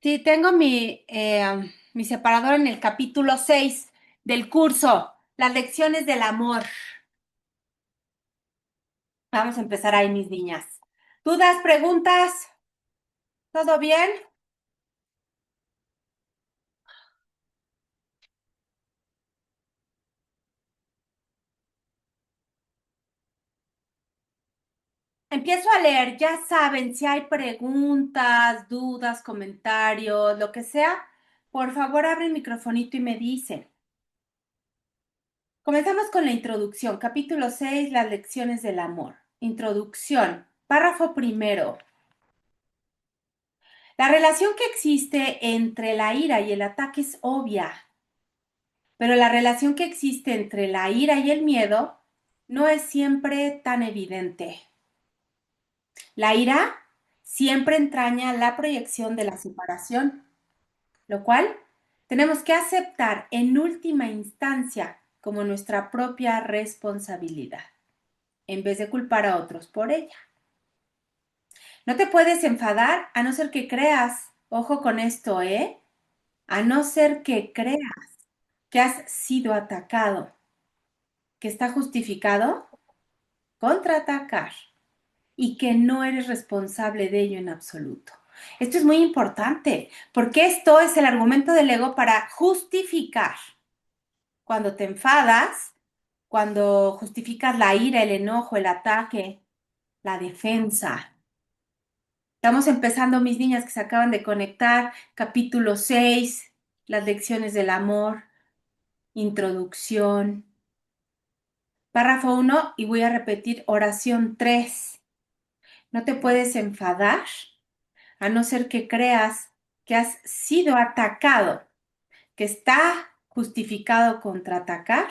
Sí, tengo mi separador en el capítulo 6 del curso, las lecciones del amor. Vamos a empezar ahí, mis niñas. ¿Dudas, preguntas? ¿Todo bien? Empiezo a leer. Ya saben, si hay preguntas, dudas, comentarios, lo que sea, por favor abre el microfonito y me dicen. Comenzamos con la introducción, capítulo 6, las lecciones del amor. Introducción, párrafo primero. La relación que existe entre la ira y el ataque es obvia, pero la relación que existe entre la ira y el miedo no es siempre tan evidente. La ira siempre entraña la proyección de la separación, lo cual tenemos que aceptar en última instancia como nuestra propia responsabilidad, en vez de culpar a otros por ella. No te puedes enfadar a no ser que creas, ojo con esto, a no ser que creas que has sido atacado, que está justificado contraatacar y que no eres responsable de ello en absoluto. Esto es muy importante porque esto es el argumento del ego para justificar. Cuando te enfadas, cuando justificas la ira, el enojo, el ataque, la defensa. Estamos empezando, mis niñas que se acaban de conectar, capítulo 6, las lecciones del amor, introducción. Párrafo 1 y voy a repetir oración 3. No te puedes enfadar a no ser que creas que has sido atacado, que está justificado contraatacar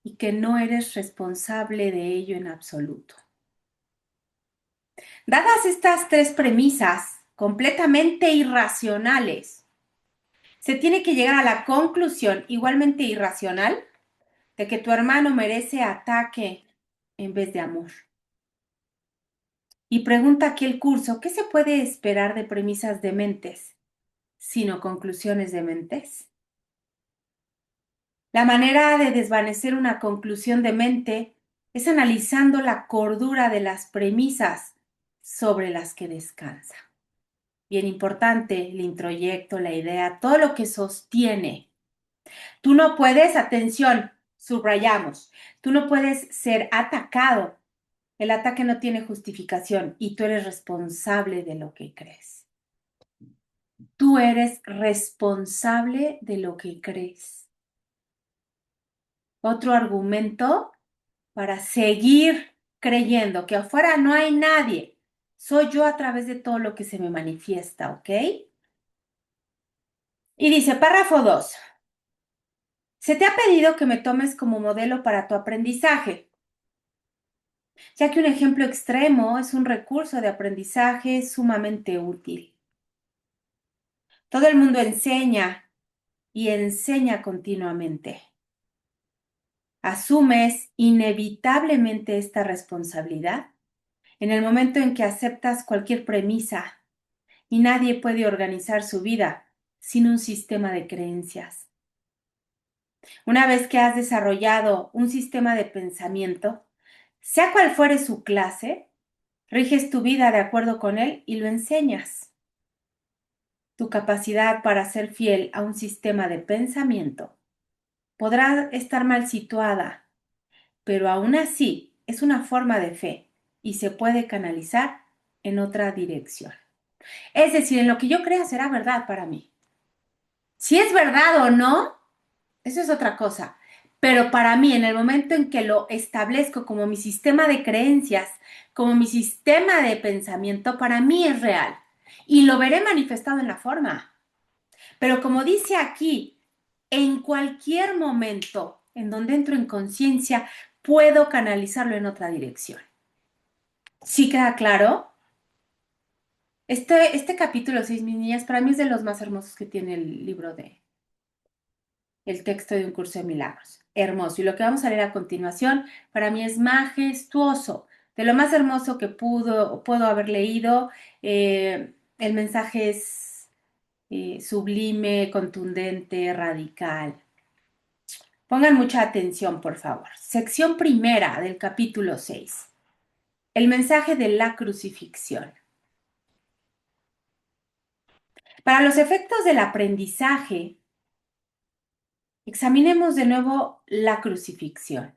y que no eres responsable de ello en absoluto. Dadas estas tres premisas completamente irracionales, se tiene que llegar a la conclusión igualmente irracional de que tu hermano merece ataque en vez de amor. Y pregunta aquí el curso, ¿qué se puede esperar de premisas dementes, sino conclusiones dementes? La manera de desvanecer una conclusión demente es analizando la cordura de las premisas sobre las que descansa. Bien importante, el introyecto, la idea, todo lo que sostiene. Tú no puedes, atención, subrayamos, tú no puedes ser atacado. El ataque no tiene justificación y tú eres responsable de lo que crees. Tú eres responsable de lo que crees. Otro argumento para seguir creyendo que afuera no hay nadie. Soy yo a través de todo lo que se me manifiesta, ¿ok? Y dice, párrafo 2. Se te ha pedido que me tomes como modelo para tu aprendizaje, ya que un ejemplo extremo es un recurso de aprendizaje sumamente útil. Todo el mundo enseña y enseña continuamente. Asumes inevitablemente esta responsabilidad en el momento en que aceptas cualquier premisa y nadie puede organizar su vida sin un sistema de creencias. Una vez que has desarrollado un sistema de pensamiento, sea cual fuere su clase, riges tu vida de acuerdo con él y lo enseñas. Tu capacidad para ser fiel a un sistema de pensamiento podrá estar mal situada, pero aún así es una forma de fe y se puede canalizar en otra dirección. Es decir, en lo que yo crea será verdad para mí. Si es verdad o no, eso es otra cosa. Pero para mí, en el momento en que lo establezco como mi sistema de creencias, como mi sistema de pensamiento, para mí es real. Y lo veré manifestado en la forma. Pero como dice aquí, en cualquier momento en donde entro en conciencia, puedo canalizarlo en otra dirección. ¿Sí queda claro? Este capítulo 6, mis niñas, para mí es de los más hermosos que tiene el libro de El texto de un curso de milagros. Hermoso. Y lo que vamos a leer a continuación, para mí es majestuoso. De lo más hermoso que puedo haber leído. El mensaje sublime, contundente, radical. Pongan mucha atención, por favor. Sección primera del capítulo 6. El mensaje de la crucifixión. Para los efectos del aprendizaje, examinemos de nuevo la crucifixión.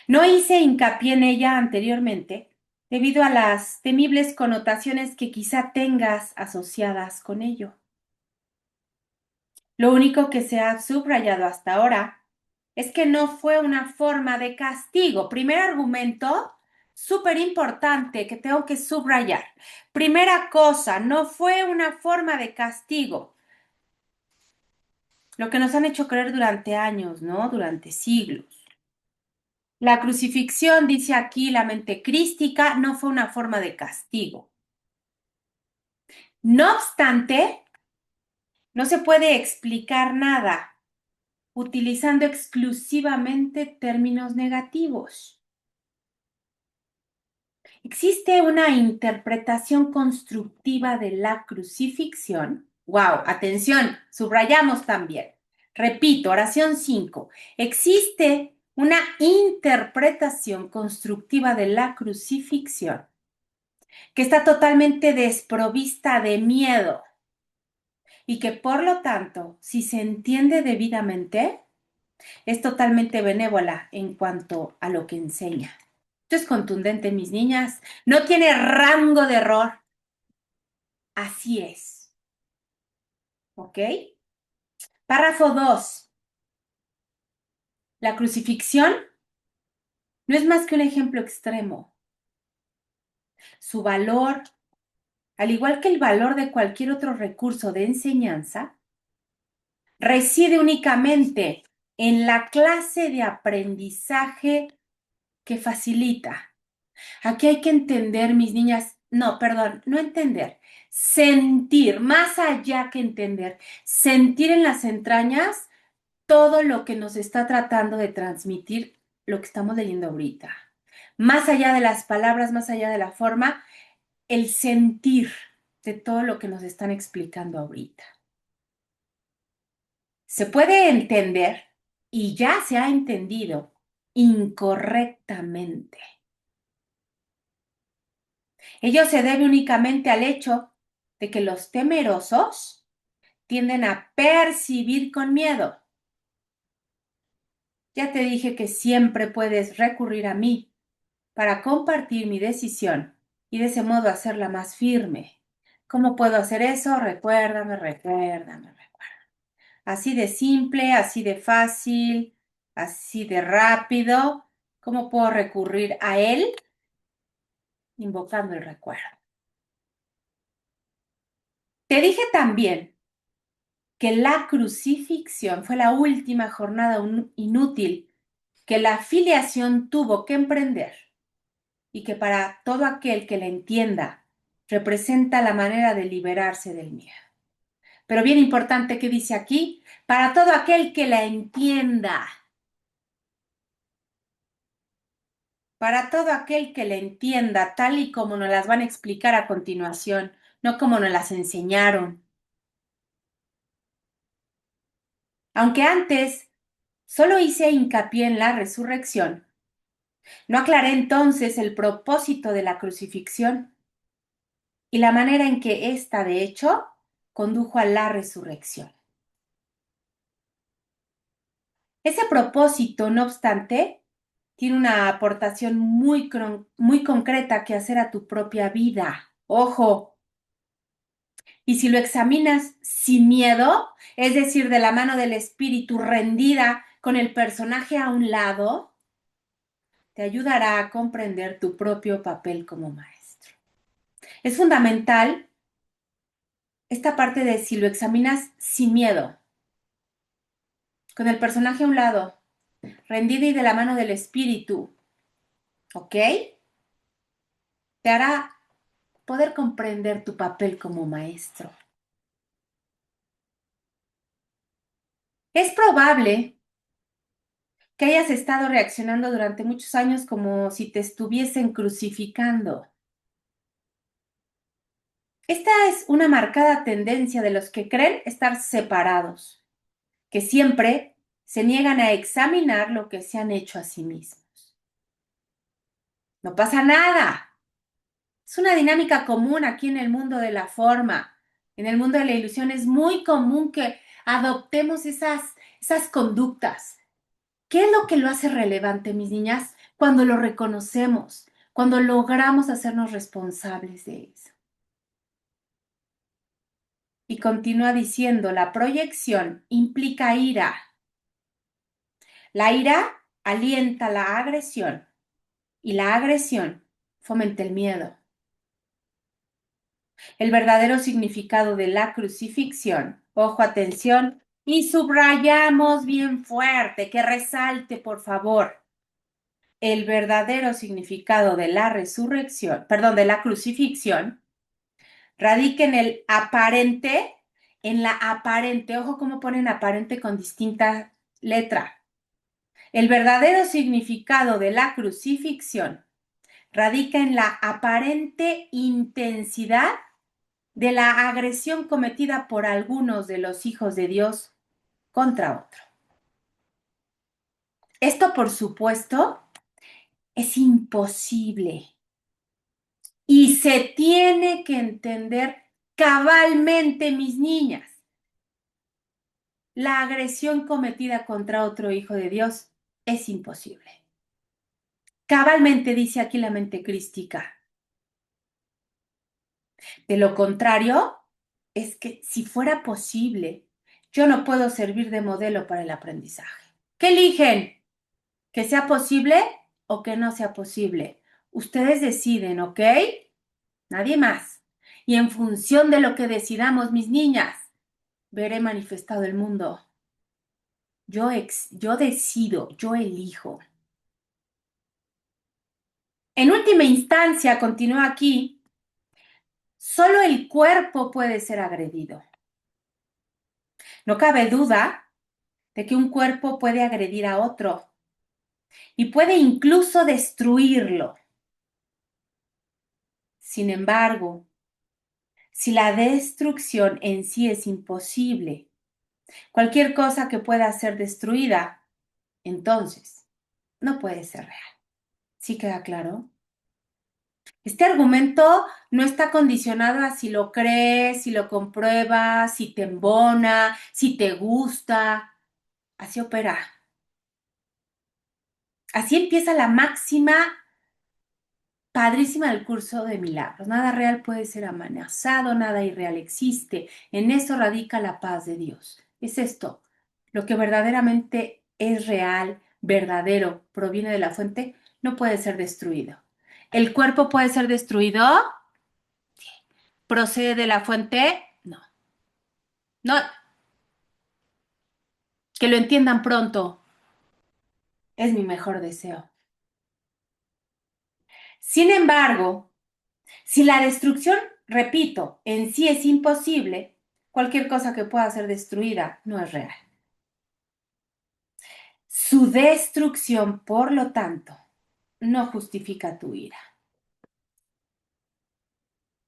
No hice hincapié en ella anteriormente debido a las temibles connotaciones que quizá tengas asociadas con ello. Lo único que se ha subrayado hasta ahora es que no fue una forma de castigo. Primer argumento, súper importante que tengo que subrayar. Primera cosa, no fue una forma de castigo. Lo que nos han hecho creer durante años, ¿no? Durante siglos. La crucifixión, dice aquí la mente crística, no fue una forma de castigo. No obstante, no se puede explicar nada utilizando exclusivamente términos negativos. Existe una interpretación constructiva de la crucifixión. ¡Wow! Atención, subrayamos también. Repito, oración 5. Existe una interpretación constructiva de la crucifixión que está totalmente desprovista de miedo y que por lo tanto, si se entiende debidamente, es totalmente benévola en cuanto a lo que enseña. Esto es contundente, mis niñas. No tiene rango de error. Así es. ¿Ok? Párrafo 2. La crucifixión no es más que un ejemplo extremo. Su valor, al igual que el valor de cualquier otro recurso de enseñanza, reside únicamente en la clase de aprendizaje que facilita. Aquí hay que entender, mis niñas, no, perdón, no entender, sentir, más allá que entender, sentir en las entrañas todo lo que nos está tratando de transmitir lo que estamos leyendo ahorita. Más allá de las palabras, más allá de la forma, el sentir de todo lo que nos están explicando ahorita. Se puede entender y ya se ha entendido incorrectamente. Ello se debe únicamente al hecho de que los temerosos tienden a percibir con miedo. Ya te dije que siempre puedes recurrir a mí para compartir mi decisión y de ese modo hacerla más firme. ¿Cómo puedo hacer eso? Recuérdame, recuérdame, recuérdame. Así de simple, así de fácil, así de rápido. ¿Cómo puedo recurrir a él? Invocando el recuerdo. Te dije también que la crucifixión fue la última jornada inútil que la filiación tuvo que emprender y que para todo aquel que la entienda representa la manera de liberarse del miedo. Pero bien importante que dice aquí, para todo aquel que la entienda, para todo aquel que la entienda tal y como nos las van a explicar a continuación, no como nos las enseñaron. Aunque antes solo hice hincapié en la resurrección, no aclaré entonces el propósito de la crucifixión y la manera en que ésta, de hecho, condujo a la resurrección. Ese propósito, no obstante, tiene una aportación muy concreta que hacer a tu propia vida. Ojo. Y si lo examinas sin miedo, es decir, de la mano del espíritu rendida con el personaje a un lado, te ayudará a comprender tu propio papel como maestro. Es fundamental esta parte de si lo examinas sin miedo, con el personaje a un lado, rendida y de la mano del espíritu, ¿ok? Te hará poder comprender tu papel como maestro. Es probable que hayas estado reaccionando durante muchos años como si te estuviesen crucificando. Esta es una marcada tendencia de los que creen estar separados, que siempre se niegan a examinar lo que se han hecho a sí mismos. No pasa nada. Es una dinámica común aquí en el mundo de la forma. En el mundo de la ilusión es muy común que adoptemos esas conductas. ¿Qué es lo que lo hace relevante, mis niñas? Cuando lo reconocemos, cuando logramos hacernos responsables de eso. Y continúa diciendo, la proyección implica ira. La ira alienta la agresión y la agresión fomenta el miedo. El verdadero significado de la crucifixión, ojo, atención, y subrayamos bien fuerte, que resalte, por favor. El verdadero significado de la resurrección, perdón, de la crucifixión, radica en la aparente, ojo cómo ponen aparente con distinta letra. El verdadero significado de la crucifixión radica en la aparente intensidad de la agresión cometida por algunos de los hijos de Dios contra otro. Esto, por supuesto, es imposible y se tiene que entender cabalmente, mis niñas. La agresión cometida contra otro hijo de Dios es imposible. Cabalmente dice aquí la mente crística. De lo contrario, es que si fuera posible, yo no puedo servir de modelo para el aprendizaje. ¿Qué eligen? ¿Que sea posible o que no sea posible? Ustedes deciden, ¿ok? Nadie más. Y en función de lo que decidamos, mis niñas, veré manifestado el mundo. Yo decido, yo elijo. En última instancia, continúa aquí, solo el cuerpo puede ser agredido. No cabe duda de que un cuerpo puede agredir a otro y puede incluso destruirlo. Sin embargo, si la destrucción en sí es imposible, cualquier cosa que pueda ser destruida, entonces no puede ser real. ¿Sí queda claro? Este argumento no está condicionado a si lo crees, si lo compruebas, si te embona, si te gusta. Así opera. Así empieza la máxima padrísima del curso de milagros. Nada real puede ser amenazado, nada irreal existe. En eso radica la paz de Dios. Es esto. Lo que verdaderamente es real, verdadero, proviene de la fuente, no puede ser destruido. ¿El cuerpo puede ser destruido? ¿Procede de la fuente? No. No, que lo entiendan pronto. Es mi mejor deseo. Sin embargo, si la destrucción, repito, en sí es imposible, cualquier cosa que pueda ser destruida no es real. Su destrucción, por lo tanto, no justifica tu ira.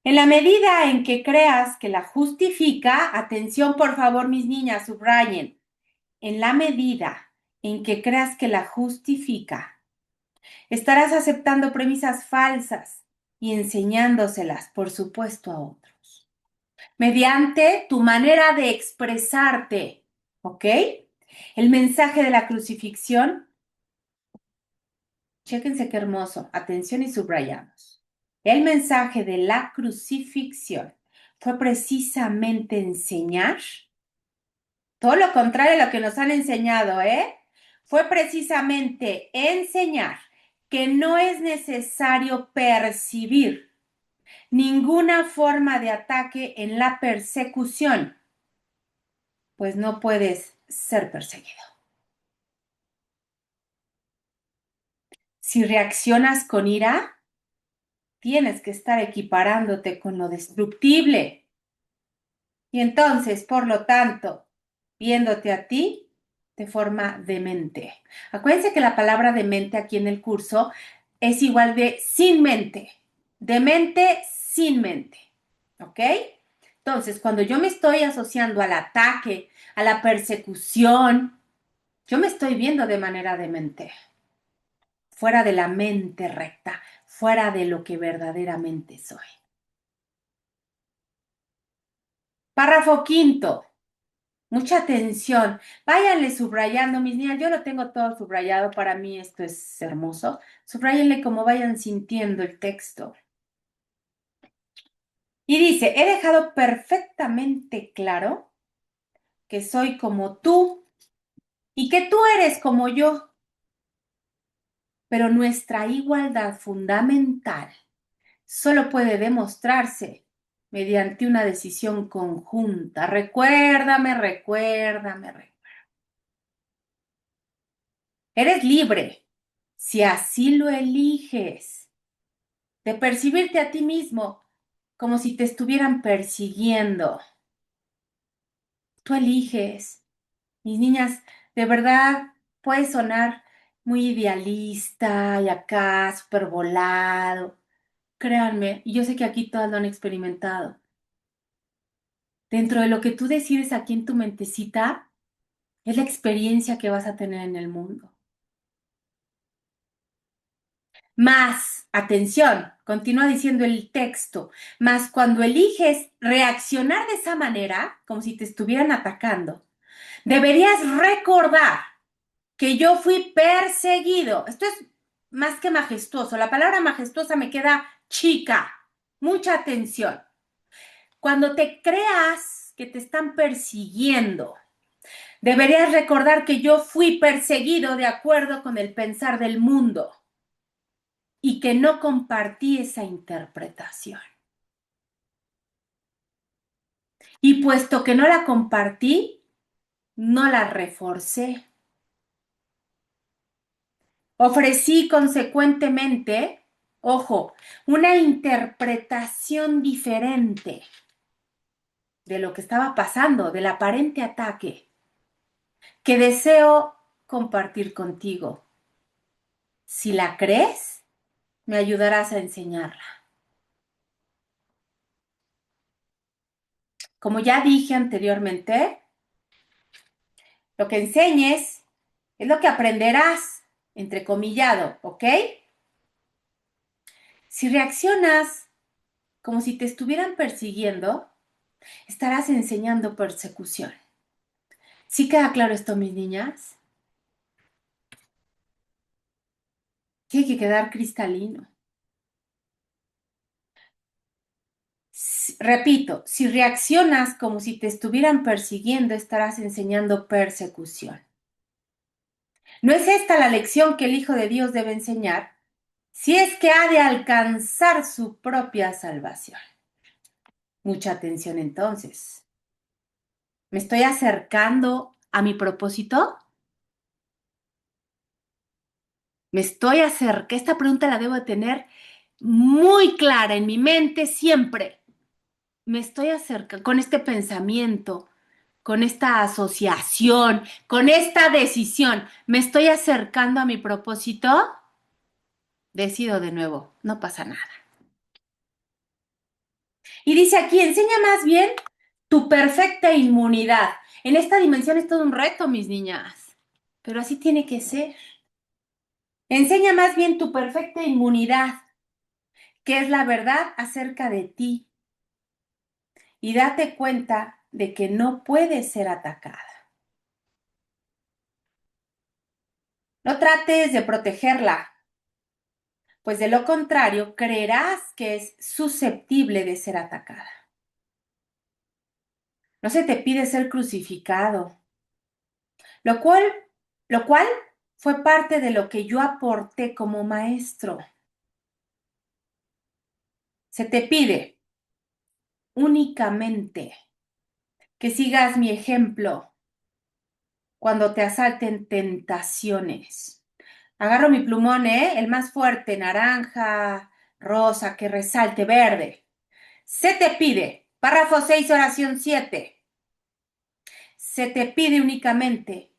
En la medida en que creas que la justifica, atención por favor mis niñas, subrayen, en la medida en que creas que la justifica, estarás aceptando premisas falsas y enseñándoselas, por supuesto, a otros. Mediante tu manera de expresarte, ¿ok? El mensaje de la crucifixión, chéquense qué hermoso, atención y subrayamos. El mensaje de la crucifixión fue precisamente enseñar, todo lo contrario a lo que nos han enseñado, ¿eh? Fue precisamente enseñar que no es necesario percibir ninguna forma de ataque en la persecución, pues no puedes ser perseguido. Si reaccionas con ira, tienes que estar equiparándote con lo destructible. Y entonces, por lo tanto, viéndote a ti de forma demente. Acuérdense que la palabra demente aquí en el curso es igual de sin mente. Demente sin mente. ¿ok? Entonces, cuando yo me estoy asociando al ataque, a la persecución, yo me estoy viendo de manera demente, fuera de la mente recta, fuera de lo que verdaderamente soy. Párrafo quinto. Mucha atención. Váyanle subrayando, mis niñas. Yo lo tengo todo subrayado. Para mí esto es hermoso. Subrayenle como vayan sintiendo el texto. Y dice, he dejado perfectamente claro que soy como tú y que tú eres como yo, pero nuestra igualdad fundamental solo puede demostrarse mediante una decisión conjunta. Recuérdame, recuérdame, recuérdame. Eres libre, si así lo eliges, de percibirte a ti mismo como si te estuvieran persiguiendo. Tú eliges. Mis niñas, de verdad puede sonar muy idealista y acá súper volado. Créanme, y yo sé que aquí todas lo han experimentado. Dentro de lo que tú decides aquí en tu mentecita, es la experiencia que vas a tener en el mundo. Más, atención, continúa diciendo el texto, más cuando eliges reaccionar de esa manera, como si te estuvieran atacando, deberías recordar que yo fui perseguido. Esto es más que majestuoso. La palabra majestuosa me queda chica. Mucha atención. Cuando te creas que te están persiguiendo, deberías recordar que yo fui perseguido de acuerdo con el pensar del mundo y que no compartí esa interpretación. Y puesto que no la compartí, no la reforcé. Ofrecí consecuentemente, ojo, una interpretación diferente de lo que estaba pasando, del aparente ataque, que deseo compartir contigo. Si la crees, me ayudarás a enseñarla. Como ya dije anteriormente, lo que enseñes es lo que aprenderás, entrecomillado, ¿ok? Si reaccionas como si te estuvieran persiguiendo, estarás enseñando persecución. ¿Sí queda claro esto, mis niñas? Tiene que quedar cristalino. Repito, si reaccionas como si te estuvieran persiguiendo, estarás enseñando persecución. ¿No es esta la lección que el Hijo de Dios debe enseñar? Si es que ha de alcanzar su propia salvación. Mucha atención entonces. ¿Me estoy acercando a mi propósito? ¿Me estoy acercando? Esta pregunta la debo de tener muy clara en mi mente siempre. ¿Me estoy acercando con este pensamiento, con esta asociación, con esta decisión? ¿Me estoy acercando a mi propósito? Decido de nuevo, no pasa nada. Y dice aquí, enseña más bien tu perfecta inmunidad. En esta dimensión es todo un reto, mis niñas, pero así tiene que ser. Enseña más bien tu perfecta inmunidad, que es la verdad acerca de ti, y date cuenta de que no puedes ser atacada. No trates de protegerla, pues de lo contrario creerás que es susceptible de ser atacada. No se te pide ser crucificado, lo cual, lo cual fue parte de lo que yo aporté como maestro. Se te pide únicamente que sigas mi ejemplo cuando te asalten tentaciones. Agarro mi plumón, el más fuerte, naranja, rosa, que resalte, verde. Se te pide, párrafo 6, oración 7. Se te pide únicamente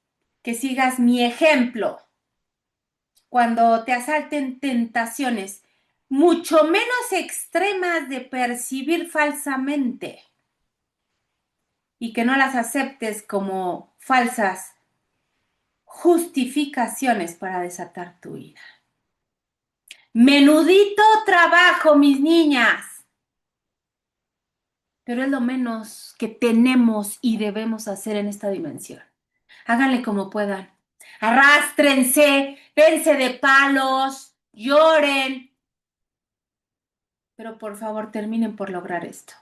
que sigas mi ejemplo cuando te asalten tentaciones. mucho menos extremas de percibir falsamente y que no las aceptes como falsas justificaciones para desatar tu ira. Menudito trabajo, mis niñas, pero es lo menos que tenemos y debemos hacer en esta dimensión. Háganle como puedan. Arrástrense, dense de palos, lloren, pero por favor terminen por lograr esto.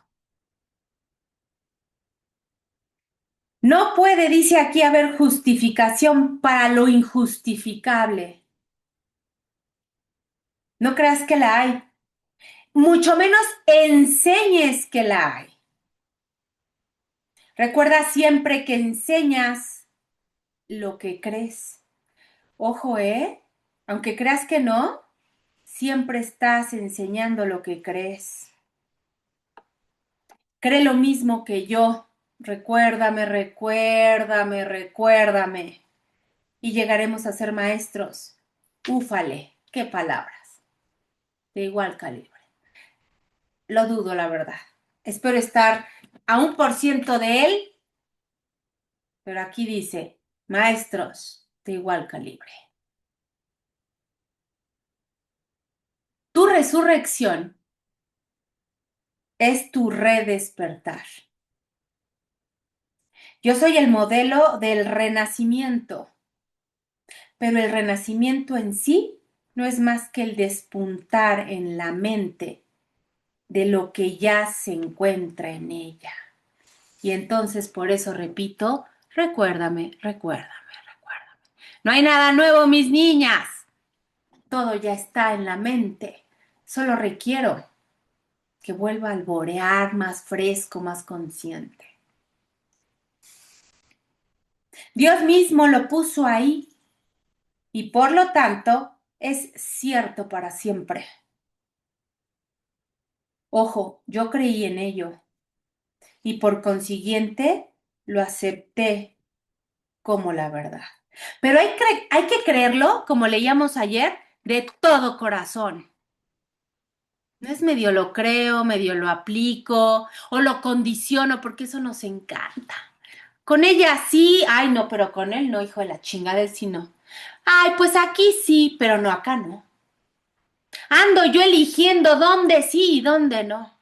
No puede, dice aquí, haber justificación para lo injustificable. No creas que la hay. Mucho menos enseñes que la hay. Recuerda siempre que enseñas lo que crees. Ojo, ¿eh? Aunque creas que no, siempre estás enseñando lo que crees. Cree lo mismo que yo. Recuérdame, recuérdame, recuérdame. Y llegaremos a ser maestros. Úfale, qué palabras. De igual calibre. Lo dudo, la verdad. Espero estar a 1% de él, pero aquí dice, maestros de igual calibre. Tu resurrección es tu redespertar. Yo soy el modelo del renacimiento, pero el renacimiento en sí no es más que el despuntar en la mente de lo que ya se encuentra en ella. Y entonces, por eso repito, recuérdame, recuérdame, recuérdame. No hay nada nuevo, mis niñas. Todo ya está en la mente. Solo requiero que vuelva a alborear más fresco, más consciente. Dios mismo lo puso ahí y por lo tanto es cierto para siempre. Ojo, yo creí en ello y por consiguiente lo acepté como la verdad. Pero hay que creerlo, como leíamos ayer, de todo corazón. No es medio lo creo, medio lo aplico o lo condiciono porque eso nos encanta. Con ella sí, ay no, pero con él no, hijo de la chingada, él sí no. Ay, pues aquí sí, pero no, acá no. Ando yo eligiendo dónde sí y dónde no.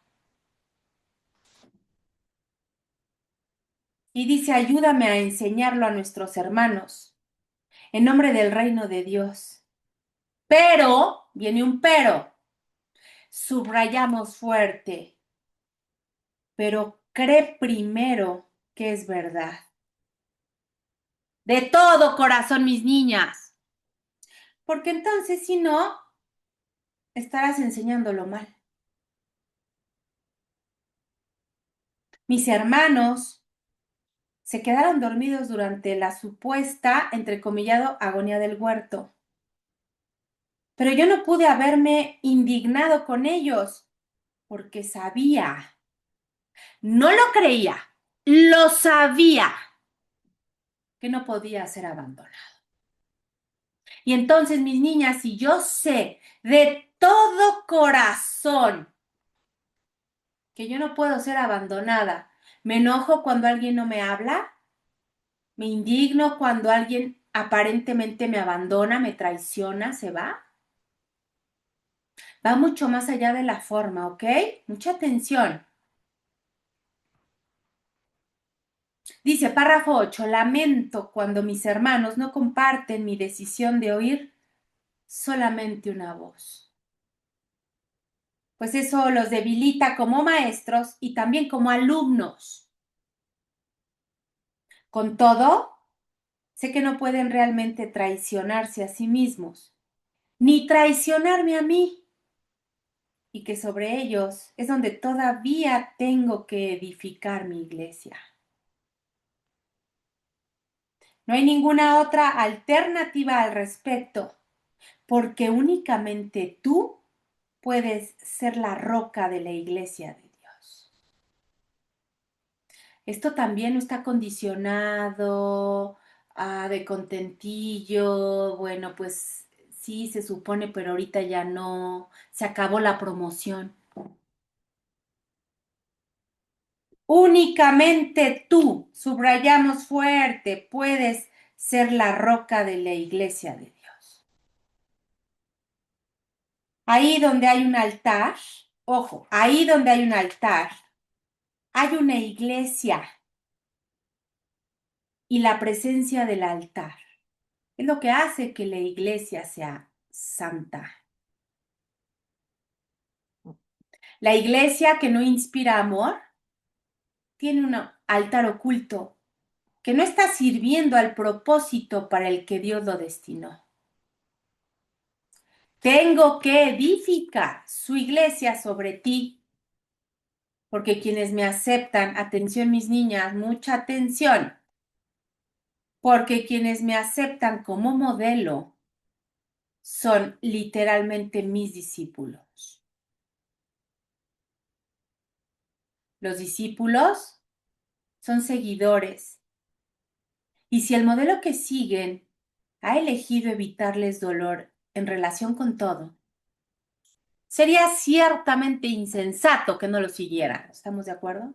Y dice, ayúdame a enseñarlo a nuestros hermanos, en nombre del reino de Dios. Pero, viene un pero, subrayamos fuerte, pero cree primero que es verdad. De todo corazón, mis niñas. Porque entonces, si no, estarás enseñándolo mal. Mis hermanos se quedaron dormidos durante la supuesta, entrecomillado, agonía del huerto. Pero yo no pude haberme indignado con ellos, porque sabía, no lo creía, lo sabía, que no podía ser abandonado. Y entonces, mis niñas, si yo sé de todo corazón que yo no puedo ser abandonada, me enojo cuando alguien no me habla, me indigno cuando alguien aparentemente me abandona, me traiciona, se va. Va mucho más allá de la forma, ¿ok? Mucha atención. Dice párrafo 8, lamento cuando mis hermanos no comparten mi decisión de oír solamente una voz, pues eso los debilita como maestros y también como alumnos. Con todo, sé que no pueden realmente traicionarse a sí mismos, ni traicionarme a mí, y que sobre ellos es donde todavía tengo que edificar mi iglesia. No hay ninguna otra alternativa al respecto, porque únicamente tú puedes ser la roca de la iglesia de Dios. Esto también no está condicionado de contentillo, bueno, pues Sí, se supone, pero ahorita ya no. Se acabó la promoción. Únicamente tú, subrayamos fuerte, puedes ser la roca de la iglesia de Dios. Ahí donde hay un altar, ojo, ahí donde hay un altar, hay una iglesia y la presencia del altar es lo que hace que la iglesia sea santa. La iglesia que no inspira amor tiene un altar oculto que no está sirviendo al propósito para el que Dios lo destinó. Tengo que edificar su iglesia sobre ti, porque quienes me aceptan, atención mis niñas, mucha atención, porque quienes me aceptan como modelo son literalmente mis discípulos. Los discípulos son seguidores, y si el modelo que siguen ha elegido evitarles dolor en relación con todo, sería ciertamente insensato que no lo siguieran. ¿Estamos de acuerdo?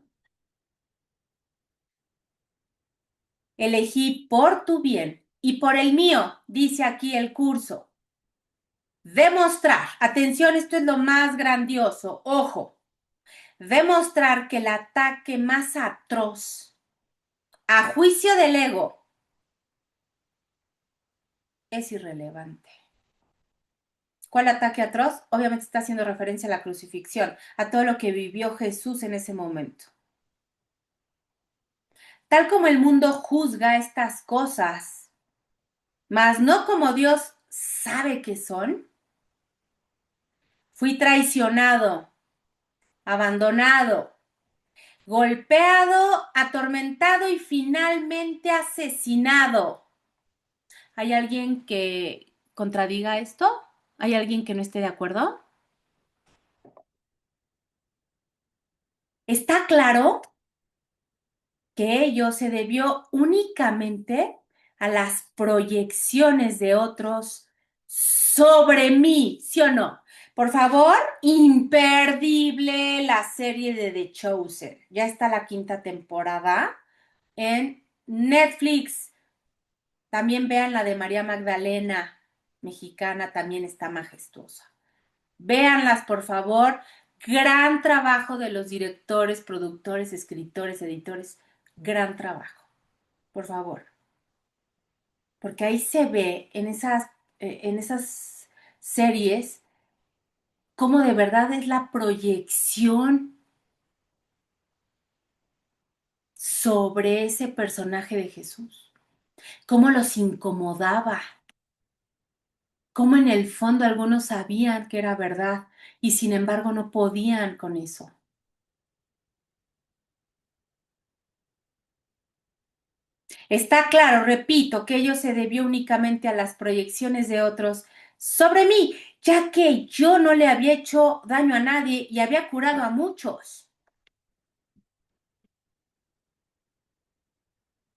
Elegí por tu bien y por el mío, dice aquí el curso. Demostrar, atención, esto es lo más grandioso, ojo, demostrar que el ataque más atroz a juicio del ego es irrelevante. ¿Cuál ataque atroz? Obviamente está haciendo referencia a la crucifixión, a todo lo que vivió Jesús en ese momento. Tal como el mundo juzga estas cosas, mas no como Dios sabe que son, fui traicionado, abandonado, golpeado, atormentado y finalmente asesinado. ¿Hay alguien que contradiga esto? ¿Hay alguien que no esté de acuerdo? ¿Está claro que ello se debió únicamente a las proyecciones de otros sobre mí? ¿Sí o no? Por favor, imperdible la serie de The Chosen. Ya está la quinta temporada en Netflix. También vean la de María Magdalena, mexicana, también está majestuosa. Véanlas, por favor. Gran trabajo de los directores, productores, escritores, editores. Gran trabajo, por favor. Porque ahí se ve en esas series cómo de verdad es la proyección sobre ese personaje de Jesús. Cómo los incomodaba. Cómo en el fondo algunos sabían que era verdad y sin embargo no podían con eso. Está claro, repito, que ello se debió únicamente a las proyecciones de otros sobre mí, ya que yo no le había hecho daño a nadie y había curado a muchos.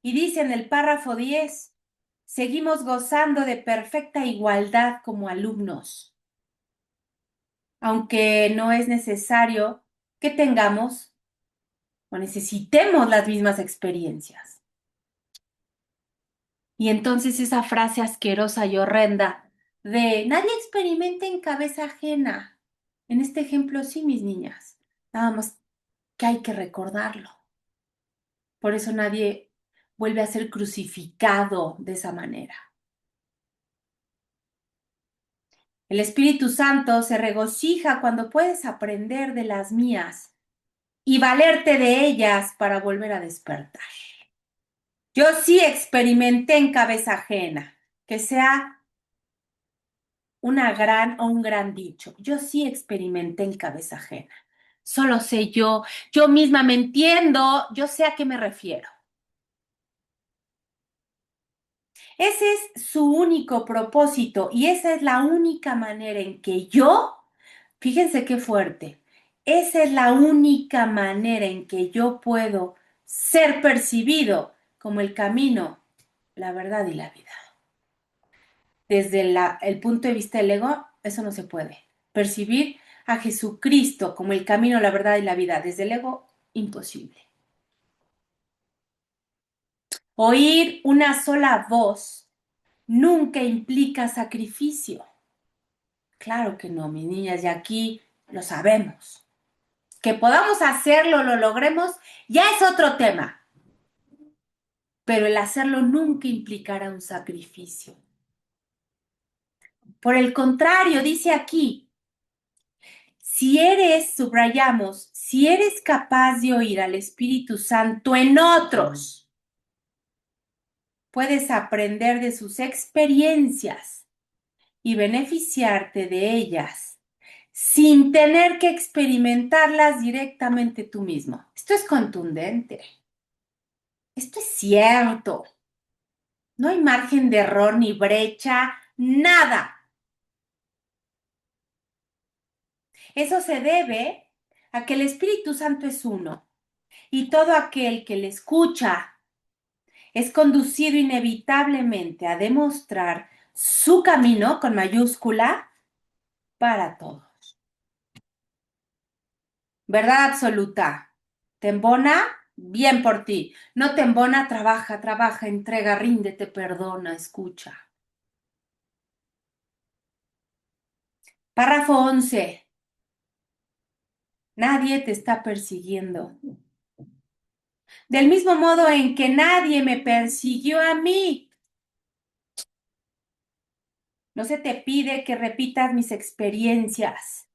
Y dice en el párrafo 10, seguimos gozando de perfecta igualdad como alumnos, aunque no es necesario que tengamos o necesitemos las mismas experiencias. Y entonces esa frase asquerosa y horrenda de nadie experimenta en cabeza ajena. En este ejemplo sí, mis niñas. Nada más que hay que recordarlo. Por eso nadie vuelve a ser crucificado de esa manera. El Espíritu Santo se regocija cuando puedes aprender de las mías y valerte de ellas para volver a despertar. Yo sí experimenté en cabeza ajena, que sea una gran o un gran dicho. Yo sí experimenté en cabeza ajena. Solo sé yo misma me entiendo, yo sé a qué me refiero. Ese es su único propósito y esa es la única manera en que yo, fíjense qué fuerte, esa es la única manera en que yo puedo ser percibido como el camino, la verdad y la vida. desde el punto de vista del ego, eso no se puede. Percibir a Jesucristo como el camino, la verdad y la vida desde el ego, imposible. Oír una sola voz nunca implica sacrificio. Claro que no, mis niñas, y aquí lo sabemos. Que podamos hacerlo, lo logremos, ya es otro tema, pero el hacerlo nunca implicará un sacrificio. Por el contrario, dice aquí, si eres, subrayamos, si eres capaz de oír al Espíritu Santo en otros, puedes aprender de sus experiencias y beneficiarte de ellas sin tener que experimentarlas directamente tú mismo. Esto es contundente. Esto es cierto. No hay margen de error ni brecha, nada. Eso se debe a que el Espíritu Santo es uno y todo aquel que le escucha es conducido inevitablemente a demostrar su camino con mayúscula para todos. Verdad absoluta. ¿Te embona? Bien por ti. No te embona, trabaja, trabaja, entrega, ríndete, perdona, escucha. Párrafo 11. Nadie te está persiguiendo. Del mismo modo en que nadie me persiguió a mí. No se te pide que repitas mis experiencias.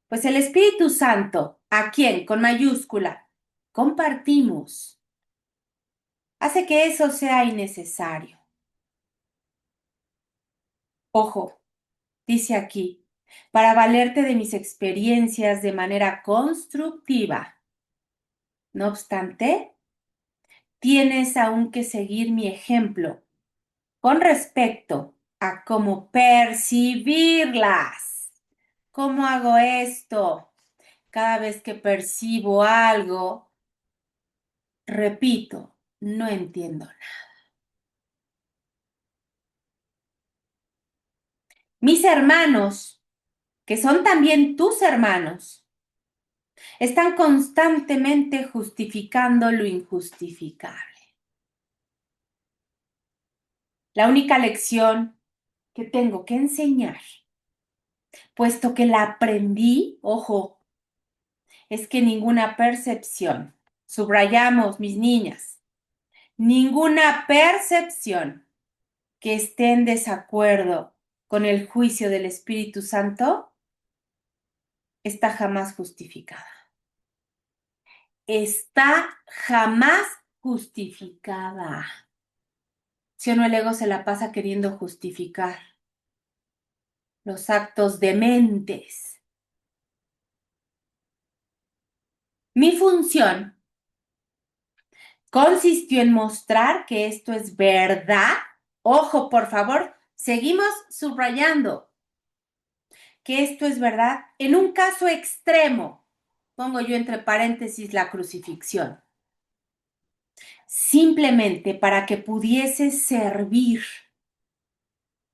Pues el Espíritu Santo, a quien con mayúscula compartimos, hace que eso sea innecesario. Ojo, dice aquí, para valerte de mis experiencias de manera constructiva. No obstante, tienes aún que seguir mi ejemplo con respecto a cómo percibirlas. ¿Cómo hago esto? Cada vez que percibo algo, repito, no entiendo nada. Mis hermanos, que son también tus hermanos, están constantemente justificando lo injustificable. La única lección que tengo que enseñar, puesto que la aprendí, ojo, es que ninguna percepción, subrayamos mis niñas, ninguna percepción que esté en desacuerdo con el juicio del Espíritu Santo está jamás justificada. Está jamás justificada. Si o no, el ego se la pasa queriendo justificar los actos dementes. Mi función consistió en mostrar que esto es verdad. Ojo, por favor, seguimos subrayando que esto es verdad en un caso extremo. Pongo yo entre paréntesis la crucifixión. Simplemente para que pudiese servir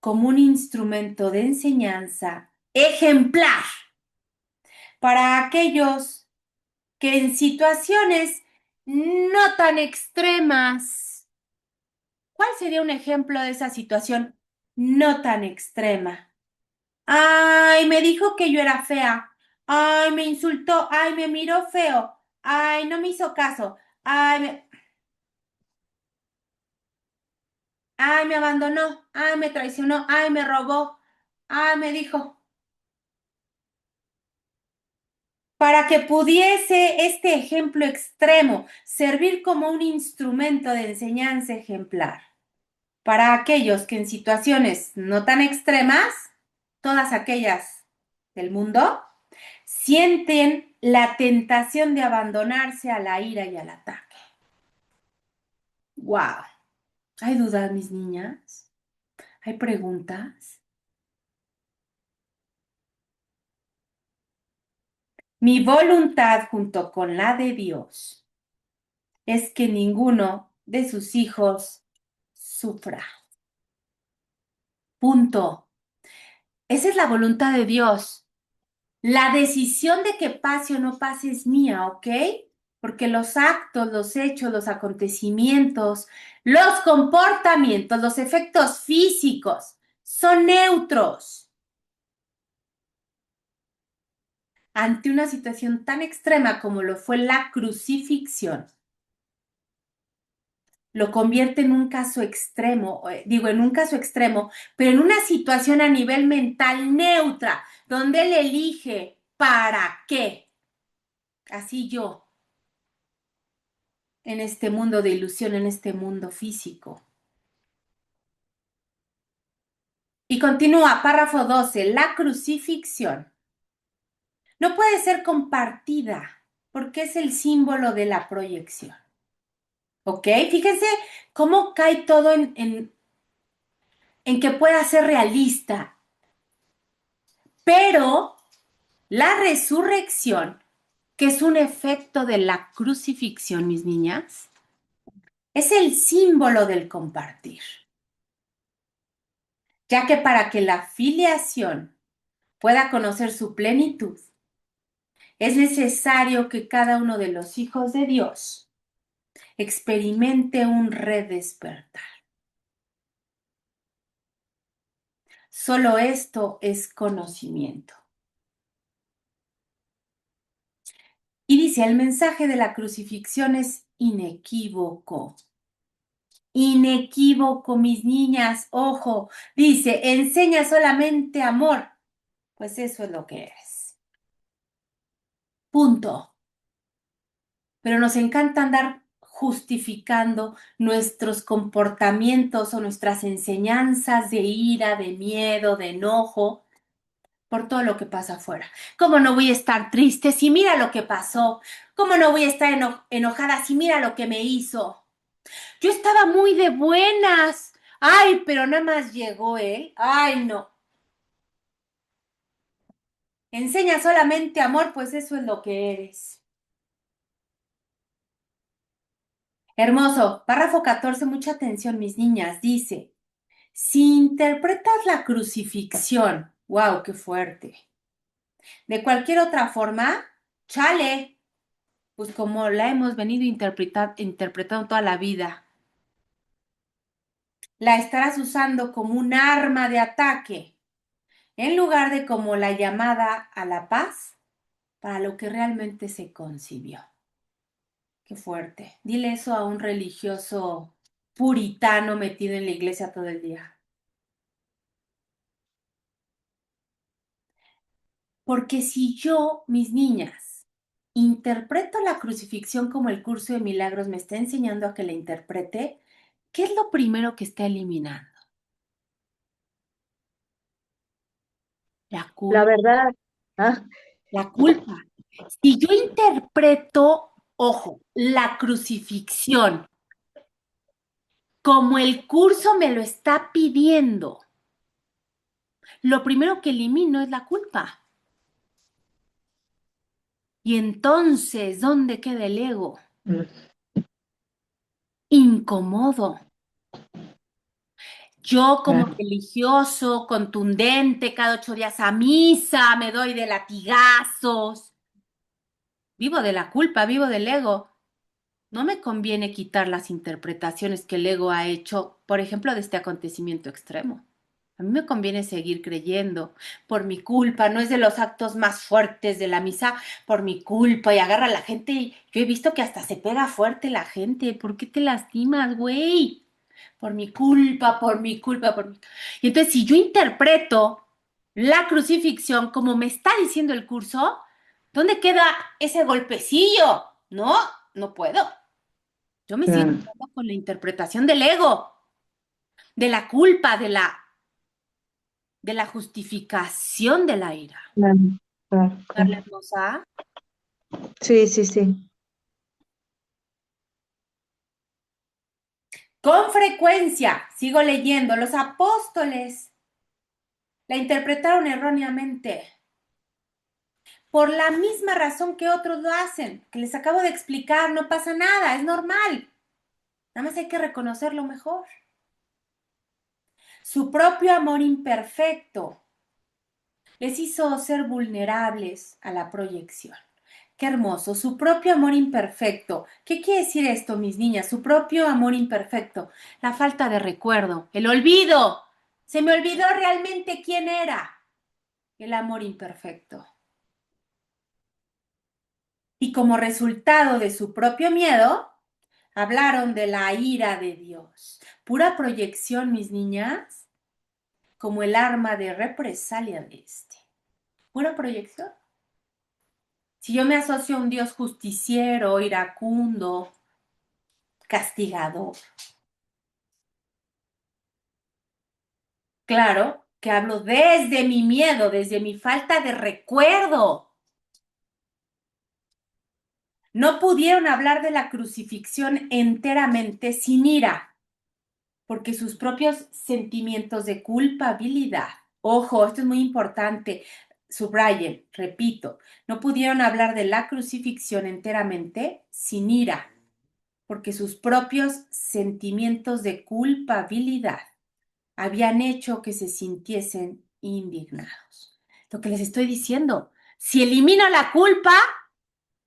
como un instrumento de enseñanza ejemplar para aquellos que en situaciones no tan extremas. ¿Cuál sería un ejemplo de esa situación no tan extrema? Ay, me dijo que yo era fea. Ay, me insultó. Ay, me miró feo. Ay, no me hizo caso. Ay, me abandonó. Ay, me traicionó. Ay, me robó. Ay, me dijo. Para que pudiese este ejemplo extremo servir como un instrumento de enseñanza ejemplar para aquellos que en situaciones no tan extremas, todas aquellas del mundo, sienten la tentación de abandonarse a la ira y al ataque. ¡Wow! ¿Hay dudas, mis niñas? ¿Hay preguntas? Mi voluntad junto con la de Dios es que ninguno de sus hijos sufra. Punto. Esa es la voluntad de Dios. La decisión de que pase o no pase es mía, ¿ok? Porque los actos, los hechos, los acontecimientos, los comportamientos, los efectos físicos son neutros. Ante una situación tan extrema como lo fue la crucifixión, lo convierte en un caso extremo, digo, en un caso extremo, pero en una situación a nivel mental neutra, donde él elige para qué. Así yo, en este mundo de ilusión, en este mundo físico. Y continúa, párrafo 12, la crucifixión no puede ser compartida porque es el símbolo de la proyección. ¿Ok? Fíjense cómo cae todo en que pueda ser realista, pero la resurrección, que es un efecto de la crucifixión, mis niñas, es el símbolo del compartir, ya que para que la filiación pueda conocer su plenitud, es necesario que cada uno de los hijos de Dios experimente un redespertar. Solo esto es conocimiento. Y dice, el mensaje de la crucifixión es inequívoco. Inequívoco, mis niñas, ojo, dice, enseña solamente amor, pues eso es lo que eres. Punto. Pero nos encanta andar justificando nuestros comportamientos o nuestras enseñanzas de ira, de miedo, de enojo, por todo lo que pasa afuera. ¿Cómo no voy a estar triste si mira lo que pasó? ¿Cómo no voy a estar enojada si mira lo que me hizo? Yo estaba muy de buenas. Ay, pero nada más llegó él. Ay, no. Enseña solamente amor, pues eso es lo que eres. Hermoso. Párrafo 14, mucha atención, mis niñas. Dice, si interpretas la crucifixión, wow, qué fuerte. De cualquier otra forma, chale, pues como la hemos venido interpretando toda la vida, la estarás usando como un arma de ataque, en lugar de como la llamada a la paz para lo que realmente se concibió. Qué fuerte. Dile eso a un religioso puritano metido en la iglesia todo el día. Porque si yo, mis niñas, interpreto la crucifixión como el curso de milagros me está enseñando a que la interprete, ¿qué es lo primero que está eliminando? La La culpa. verdad. Ah, La culpa. Si yo interpreto, ojo, la crucifixión como el curso me lo está pidiendo, lo primero que elimino es la culpa. Y entonces, ¿dónde queda el ego? mm, Incomodo. Yo como claro. religioso, contundente, cada 8 días a misa, me doy de latigazos. Vivo de la culpa, vivo del ego. No me conviene quitar las interpretaciones que el ego ha hecho, por ejemplo, de este acontecimiento extremo. A mí me conviene seguir creyendo por mi culpa, no es de los actos más fuertes de la misa, por mi culpa y agarra a la gente. Yo he visto que hasta se pega fuerte la gente. ¿Por qué te lastimas, güey? Por mi culpa, por mi culpa, por mi... Y entonces, si yo interpreto la crucifixión como me está diciendo el curso, ¿dónde queda ese golpecillo? No, no puedo. Yo me sigo Claro, quedando con la interpretación del ego, de la culpa, de la justificación de la ira. claro, claro, Carla claro. hermosa. Sí, sí, sí. Con frecuencia, sigo leyendo, los apóstoles la interpretaron erróneamente por la misma razón que otros lo hacen, que les acabo de explicar, no pasa nada, es normal. Nada más hay que reconocerlo mejor. Su propio amor imperfecto les hizo ser vulnerables a la proyección. Qué hermoso, su propio amor imperfecto. ¿Qué quiere decir esto, mis niñas? Su propio amor imperfecto. La falta de recuerdo, el olvido. Se me olvidó realmente quién era. El amor imperfecto. Y como resultado de su propio miedo, hablaron de la ira de Dios. Pura proyección, mis niñas, como el arma de represalia de este. Pura proyección. Si yo me asocio a un Dios justiciero, iracundo, castigador, claro que hablo desde mi miedo, desde mi falta de recuerdo. No pudieron hablar de la crucifixión enteramente sin ira, porque sus propios sentimientos de culpabilidad, ojo, esto es muy importante, subrayen, repito, no pudieron hablar de la crucifixión enteramente sin ira, porque sus propios sentimientos de culpabilidad habían hecho que se sintiesen indignados. Lo que les estoy diciendo, si elimino la culpa,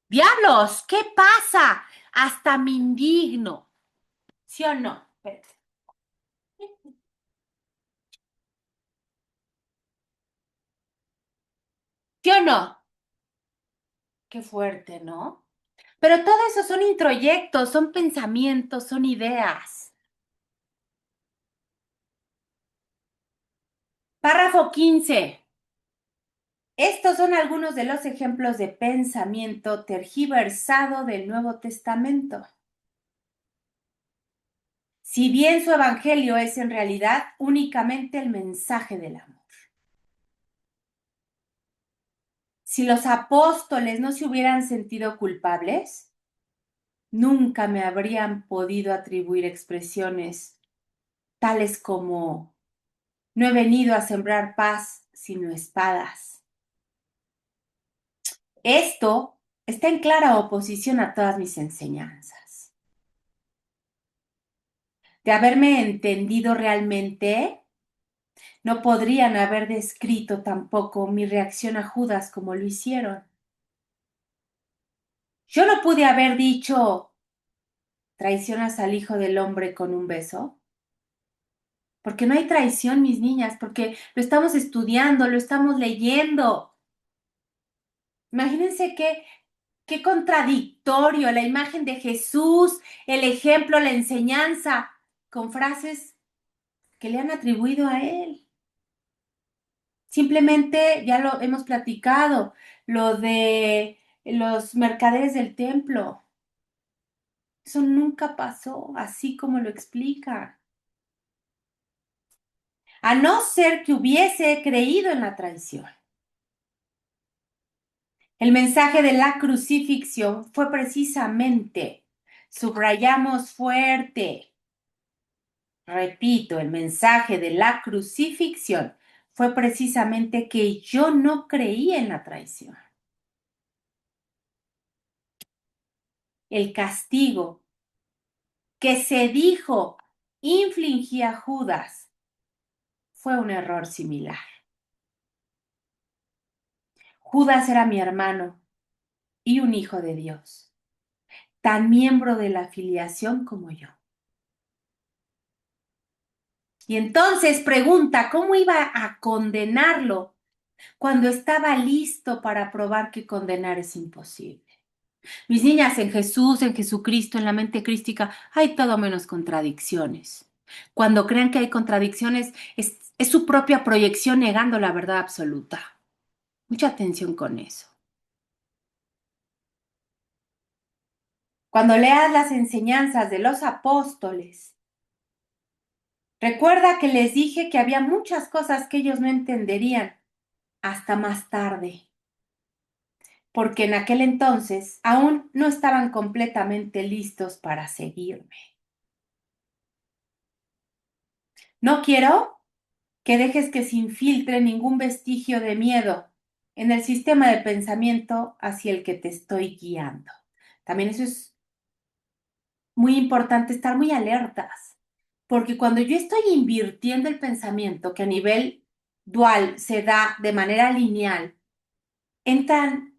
diablos, ¿qué pasa? Hasta me indigno. ¿Sí o no? Espérate. ¿Sí o no? Qué fuerte, ¿no? Pero todo eso son introyectos, son pensamientos, son ideas. Párrafo 15. Estos son algunos de los ejemplos de pensamiento tergiversado del Nuevo Testamento. Si bien su evangelio es en realidad únicamente el mensaje del amor. Si los apóstoles no se hubieran sentido culpables, nunca me habrían podido atribuir expresiones tales como no he venido a sembrar paz sino espadas. Esto está en clara oposición a todas mis enseñanzas. De haberme entendido realmente, no podrían haber descrito tampoco mi reacción a Judas como lo hicieron. Yo no pude haber dicho, traicionas al Hijo del Hombre con un beso, porque no hay traición, mis niñas, porque lo estamos estudiando, lo estamos leyendo. Imagínense qué contradictorio la imagen de Jesús, el ejemplo, la enseñanza, con frases que le han atribuido a él. Simplemente ya lo hemos platicado, lo de los mercaderes del templo. Eso nunca pasó, así como lo explica. A no ser que hubiese creído en la traición. El mensaje de la crucifixión fue precisamente, subrayamos fuerte, repito, el mensaje de la crucifixión fue precisamente que yo no creía en la traición. El castigo que se dijo infligía a Judas fue un error similar. Judas era mi hermano y un hijo de Dios, tan miembro de la filiación como yo. Y entonces pregunta, ¿cómo iba a condenarlo cuando estaba listo para probar que condenar es imposible? Mis niñas, en Jesús, en Jesucristo, en la mente crística, hay todo menos contradicciones. Cuando crean que hay contradicciones, es su propia proyección negando la verdad absoluta. Mucha atención con eso. Cuando leas las enseñanzas de los apóstoles, recuerda que les dije que había muchas cosas que ellos no entenderían hasta más tarde, porque en aquel entonces aún no estaban completamente listos para seguirme. No quiero que dejes que se infiltre ningún vestigio de miedo en el sistema de pensamiento hacia el que te estoy guiando. También eso es muy importante, estar muy alertas. Porque cuando yo estoy invirtiendo el pensamiento, que a nivel dual se da de manera lineal, entra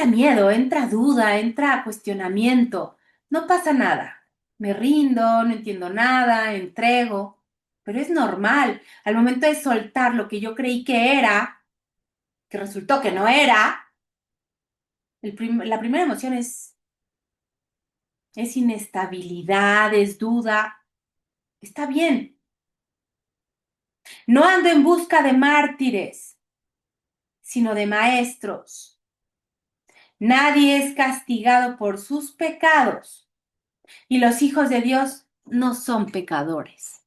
miedo, entra duda, entra cuestionamiento. No pasa nada. Me rindo, no entiendo nada, entrego, pero es normal. Al momento de soltar lo que yo creí que era, que resultó que no era, la primera emoción es inestabilidad, es duda. Está bien. No ando en busca de mártires, sino de maestros. Nadie es castigado por sus pecados y los hijos de Dios no son pecadores.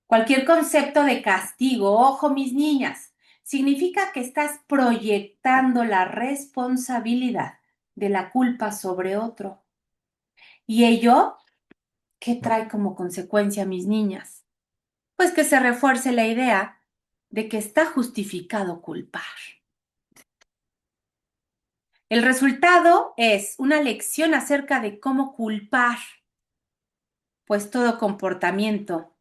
Cualquier concepto de castigo, ojo mis niñas, significa que estás proyectando la responsabilidad de la culpa sobre otro. ¿Y ello qué trae como consecuencia, mis niñas? Pues que se refuerce la idea de que está justificado culpar. El resultado es una lección acerca de cómo culpar, pues todo comportamiento,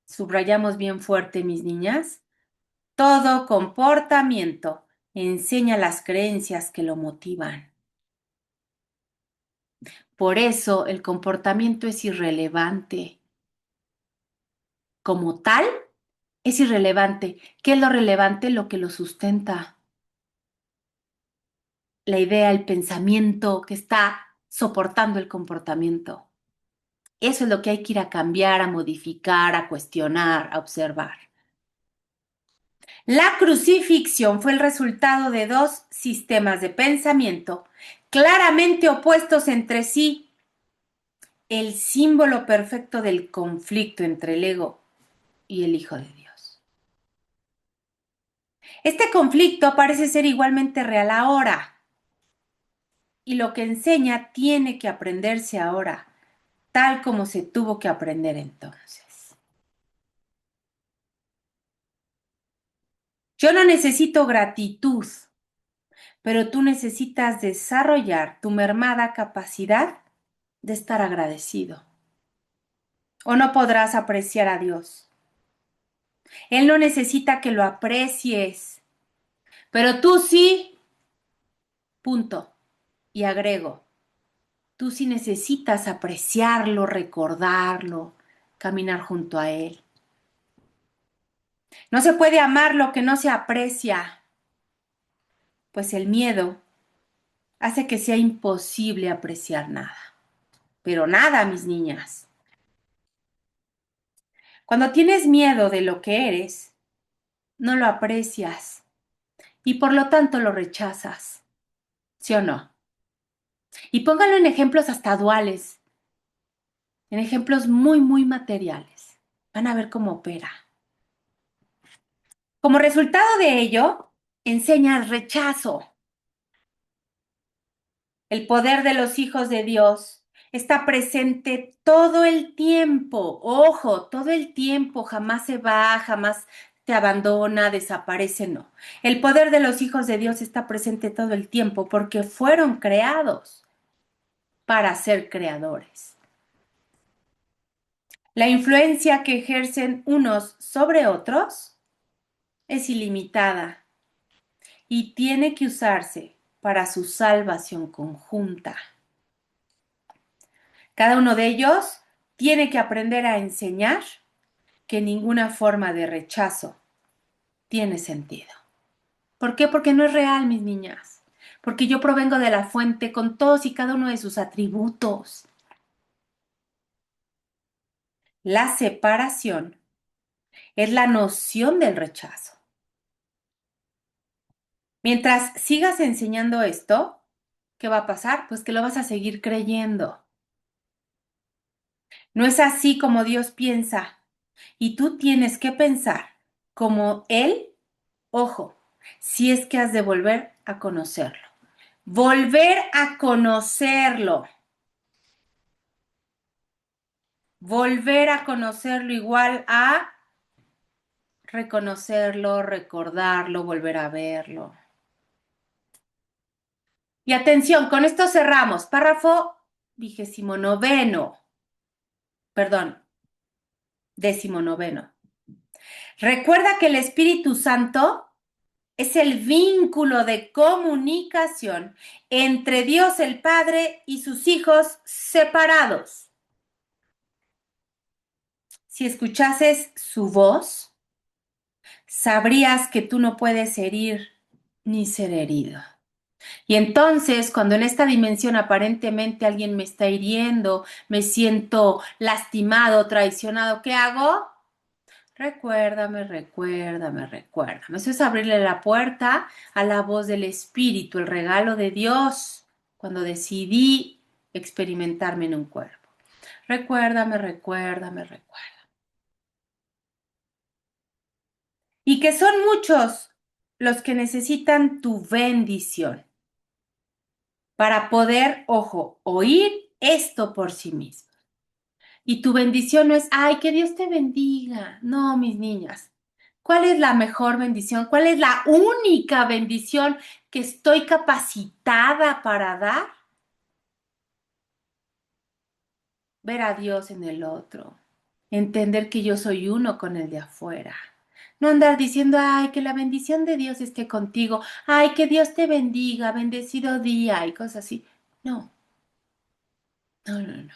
subrayamos bien fuerte, mis niñas, todo comportamiento enseña las creencias que lo motivan. Por eso el comportamiento es irrelevante. Como tal, es irrelevante. ¿Qué es lo relevante? Lo que lo sustenta. La idea, el pensamiento que está soportando el comportamiento. Eso es lo que hay que ir a cambiar, a modificar, a cuestionar, a observar. La crucifixión fue el resultado de dos sistemas de pensamiento claramente opuestos entre sí, el símbolo perfecto del conflicto entre el ego y el Hijo de Dios. Este conflicto parece ser igualmente real ahora, y lo que enseña tiene que aprenderse ahora, tal como se tuvo que aprender entonces. Yo no necesito gratitud, pero tú necesitas desarrollar tu mermada capacidad de estar agradecido. O no podrás apreciar a Dios. Él no necesita que lo aprecies, pero tú sí, punto. Y agrego, tú sí necesitas apreciarlo, recordarlo, caminar junto a Él. No se puede amar lo que no se aprecia, pues el miedo hace que sea imposible apreciar nada. Pero nada, mis niñas. Cuando tienes miedo de lo que eres, no lo aprecias y por lo tanto lo rechazas. ¿Sí o no? Y póngalo en ejemplos hasta duales, en ejemplos muy, muy materiales. Van a ver cómo opera. Como resultado de ello, enseña el rechazo. El poder de los hijos de Dios está presente todo el tiempo. Ojo, todo el tiempo, jamás se va, jamás te abandona, desaparece, no. El poder de los hijos de Dios está presente todo el tiempo porque fueron creados para ser creadores. La influencia que ejercen unos sobre otros es ilimitada y tiene que usarse para su salvación conjunta. Cada uno de ellos tiene que aprender a enseñar que ninguna forma de rechazo tiene sentido. ¿Por qué? Porque no es real, mis niñas. Porque yo provengo de la fuente con todos y cada uno de sus atributos. La separación es la noción del rechazo. Mientras sigas enseñando esto, ¿qué va a pasar? Pues que lo vas a seguir creyendo. No es así como Dios piensa. Y tú tienes que pensar como Él, ojo, si es que has de volver a conocerlo. Volver a conocerlo. Volver a conocerlo igual a reconocerlo, recordarlo, volver a verlo. Y atención, con esto cerramos. Párrafo 29. perdón, 19. Recuerda que el Espíritu Santo es el vínculo de comunicación entre Dios el Padre y sus hijos separados. Si escuchases su voz, sabrías que tú no puedes herir ni ser herido. Y entonces, cuando en esta dimensión aparentemente alguien me está hiriendo, me siento lastimado, traicionado, ¿qué hago? Recuérdame, recuérdame, recuérdame. Eso es abrirle la puerta a la voz del Espíritu, el regalo de Dios, cuando decidí experimentarme en un cuerpo. Recuérdame, recuérdame, recuérdame. Y que son muchos los que necesitan tu bendición para poder, ojo, oír esto por sí mismo. Y tu bendición no es, ay, que Dios te bendiga. No, mis niñas. ¿Cuál es la mejor bendición? ¿Cuál es la única bendición que estoy capacitada para dar? Ver a Dios en el otro. Entender que yo soy uno con el de afuera. No andar diciendo, ay, que la bendición de Dios esté contigo. Ay, que Dios te bendiga, bendecido día y cosas así. No, no, no, no.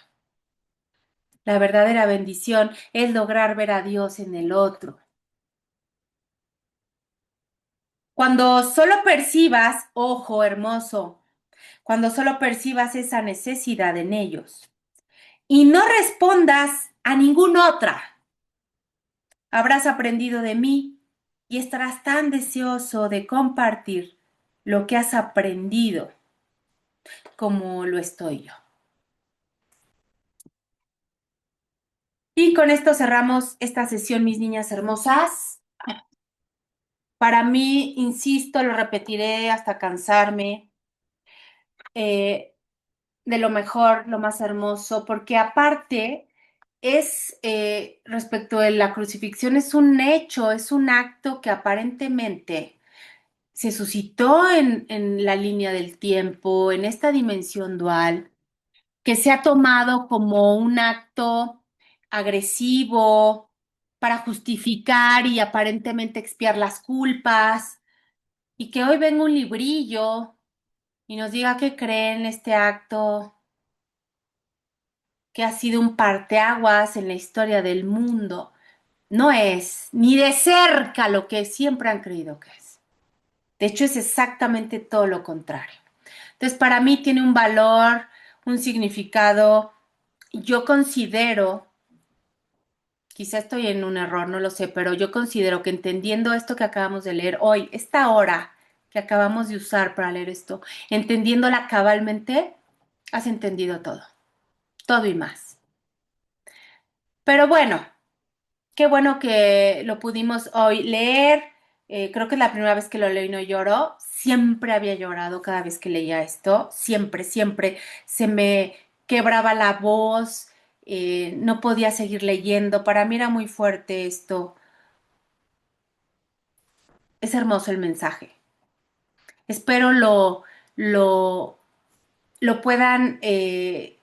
La verdadera bendición es lograr ver a Dios en el otro. Cuando solo percibas, ojo hermoso, cuando solo percibas esa necesidad en ellos y no respondas a ninguna otra, habrás aprendido de mí y estarás tan deseoso de compartir lo que has aprendido como lo estoy yo. Y con esto cerramos esta sesión, mis niñas hermosas. Para mí, insisto, lo repetiré hasta cansarme. eh, de lo mejor, lo más hermoso, porque aparte es, respecto de la crucifixión, es un hecho, es un acto que aparentemente se suscitó en la línea del tiempo, en esta dimensión dual, que se ha tomado como un acto agresivo para justificar y aparentemente expiar las culpas, y que hoy venga un librillo y nos diga que cree en este acto que ha sido un parteaguas en la historia del mundo, no es ni de cerca lo que siempre han creído que es. De hecho, es exactamente todo lo contrario. Entonces, para mí tiene un valor, un significado. Yo considero, quizá estoy en un error, no lo sé, pero yo considero que entendiendo esto que acabamos de leer hoy, esta hora que acabamos de usar para leer esto, entendiéndola cabalmente, has entendido todo, todo y más. Pero bueno, qué bueno que lo pudimos hoy leer. Creo que es la primera vez que lo leo y no lloro. Siempre había llorado cada vez que leía esto. Siempre, siempre se me quebraba la voz. No podía seguir leyendo. Para mí era muy fuerte esto. Es hermoso el mensaje. Espero lo, lo puedan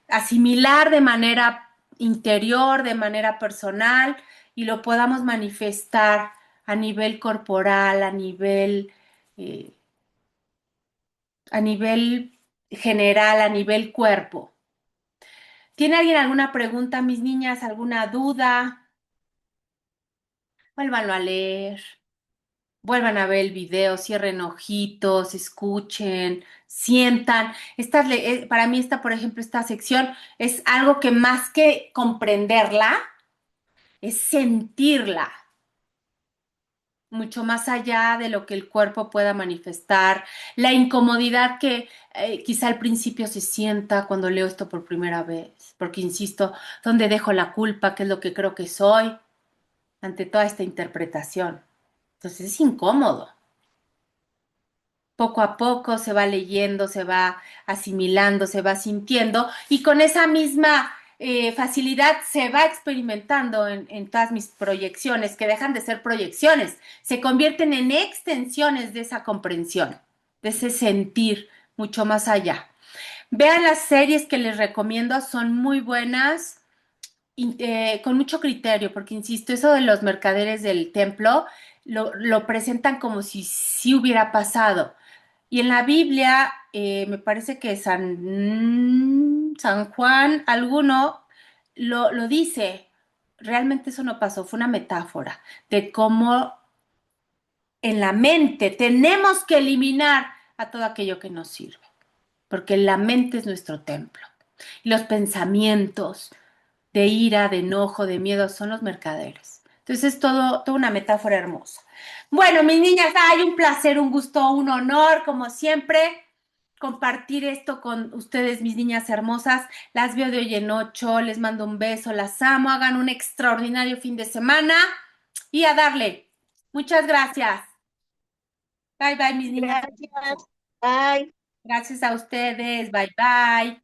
asimilar de manera interior, de manera personal y lo podamos manifestar a nivel corporal, eh, a nivel general, a nivel cuerpo. ¿Tiene alguien alguna pregunta, mis niñas? ¿Alguna duda? Vuélvanlo a leer. Vuelvan a ver el video, cierren ojitos, escuchen, sientan. Para mí esta, por ejemplo, esta sección es algo que más que comprenderla, es sentirla, mucho más allá de lo que el cuerpo pueda manifestar, la incomodidad que quizá al principio se sienta cuando leo esto por primera vez, porque insisto, ¿dónde dejo la culpa? ¿Qué es lo que creo que soy ante toda esta interpretación? Entonces es incómodo. Poco a poco se va leyendo, se va asimilando, se va sintiendo y con esa misma facilidad se va experimentando en todas mis proyecciones, que dejan de ser proyecciones, se convierten en extensiones de esa comprensión, de ese sentir mucho más allá. Vean las series que les recomiendo, son muy buenas. con mucho criterio, porque insisto, eso de los mercaderes del templo lo presentan como si sí hubiera pasado. Y en la Biblia, me parece que San Juan, alguno lo dice. Realmente eso no pasó, fue una metáfora de cómo en la mente tenemos que eliminar a todo aquello que nos sirve, porque la mente es nuestro templo. Y los pensamientos de ira, de enojo, de miedo son los mercaderes. Entonces es toda una metáfora hermosa. Bueno, mis niñas, hay un placer, un gusto, un honor, como siempre, compartir esto con ustedes, mis niñas hermosas. Las veo de hoy en ocho, les mando un beso, las amo, hagan un extraordinario fin de semana y a darle. Muchas gracias. Bye, bye, mis niñas. Gracias. Bye. Gracias a ustedes. Bye, bye.